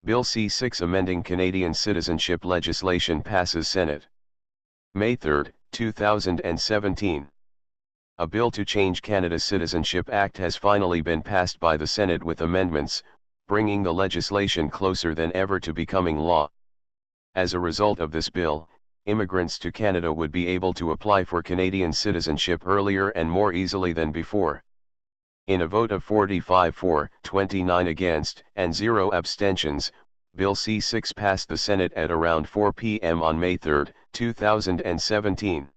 Bill C-6 amending Canadian citizenship legislation passes Senate. May 3, 2017. A bill to change Canada's Citizenship Act has finally been passed by the Senate with amendments, bringing the legislation closer than ever to becoming law. As a result of this bill, immigrants to Canada would be able to apply for Canadian citizenship earlier and more easily than before. In a vote of 45 for, 29 against, and 0 abstentions, Bill C-6 passed the Senate at around 4 p.m. on May 3, 2017.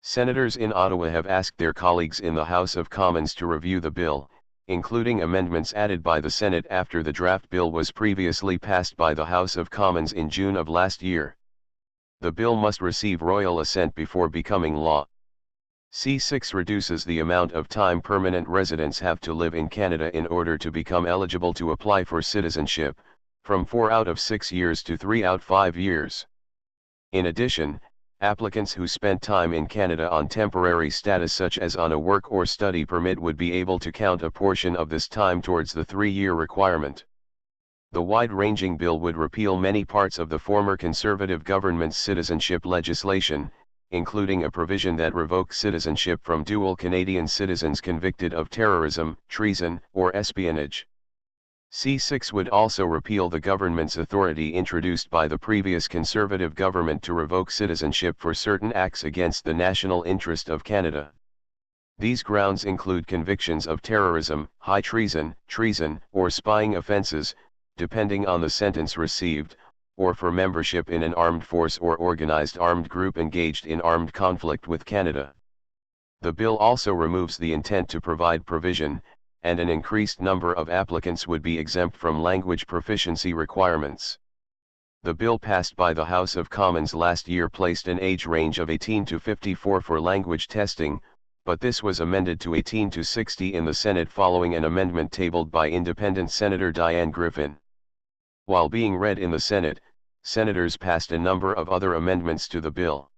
Senators in Ottawa have asked their colleagues in the House of Commons to review the bill, including amendments added by the Senate after the draft bill was previously passed by the House of Commons in June of last year. The bill must receive royal assent before becoming law. C-6 reduces the amount of time permanent residents have to live in Canada in order to become eligible to apply for citizenship, from 4 out of 6 years to 3 out of 5 years. In addition, applicants who spent time in Canada on temporary status such as on a work or study permit would be able to count a portion of this time towards the 3-year requirement. The wide-ranging bill would repeal many parts of the former Conservative government's citizenship legislation, including a provision that revokes citizenship from dual Canadian citizens convicted of terrorism, treason, or espionage. C-6 would also repeal the government's authority introduced by the previous Conservative government to revoke citizenship for certain acts against the national interest of Canada. These grounds include convictions of terrorism, high treason, or spying offences, depending on the sentence received, or for membership in an armed force or organized armed group engaged in armed conflict with Canada. The bill also removes the intent to provide provision, and an increased number of applicants would be exempt from language proficiency requirements. The bill passed by the House of Commons last year placed an age range of 18 to 54 for language testing, but this was amended to 18 to 60 in the Senate following an amendment tabled by Independent Senator Diane Griffin. While being read in the Senate, senators passed a number of other amendments to the bill.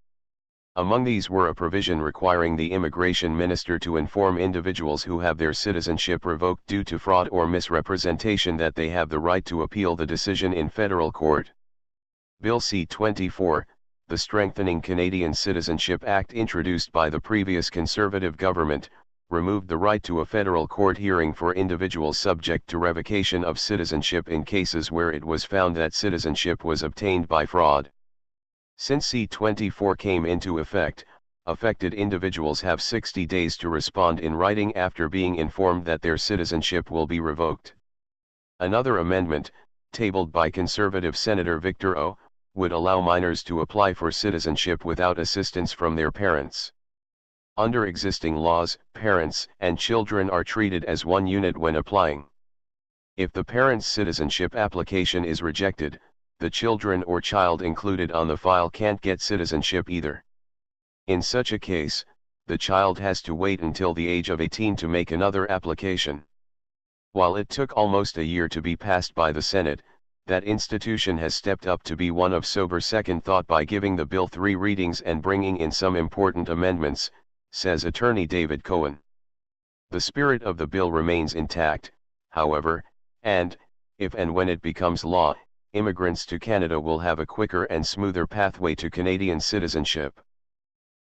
Among these were a provision requiring the immigration minister to inform individuals who have their citizenship revoked due to fraud or misrepresentation that they have the right to appeal the decision in federal court. Bill C-24, the Strengthening Canadian Citizenship Act introduced by the previous Conservative government, removed the right to a federal court hearing for individuals subject to revocation of citizenship in cases where it was found that citizenship was obtained by fraud. Since C-24 came into effect, affected individuals have 60 days to respond in writing after being informed that their citizenship will be revoked. Another amendment, tabled by Conservative Senator Victor O., would allow minors to apply for citizenship without assistance from their parents. Under existing laws, parents and children are treated as one unit when applying. If the parent's citizenship application is rejected, the children or child included on the file can't get citizenship either. In such a case, the child has to wait until the age of 18 to make another application. While it took almost a year to be passed by the Senate, that institution has stepped up to be one of sober second thought by giving the bill 3 readings and bringing in some important amendments, says attorney David Cohen. The spirit of the bill remains intact, however, and, if and when it becomes law, immigrants to Canada will have a quicker and smoother pathway to Canadian citizenship.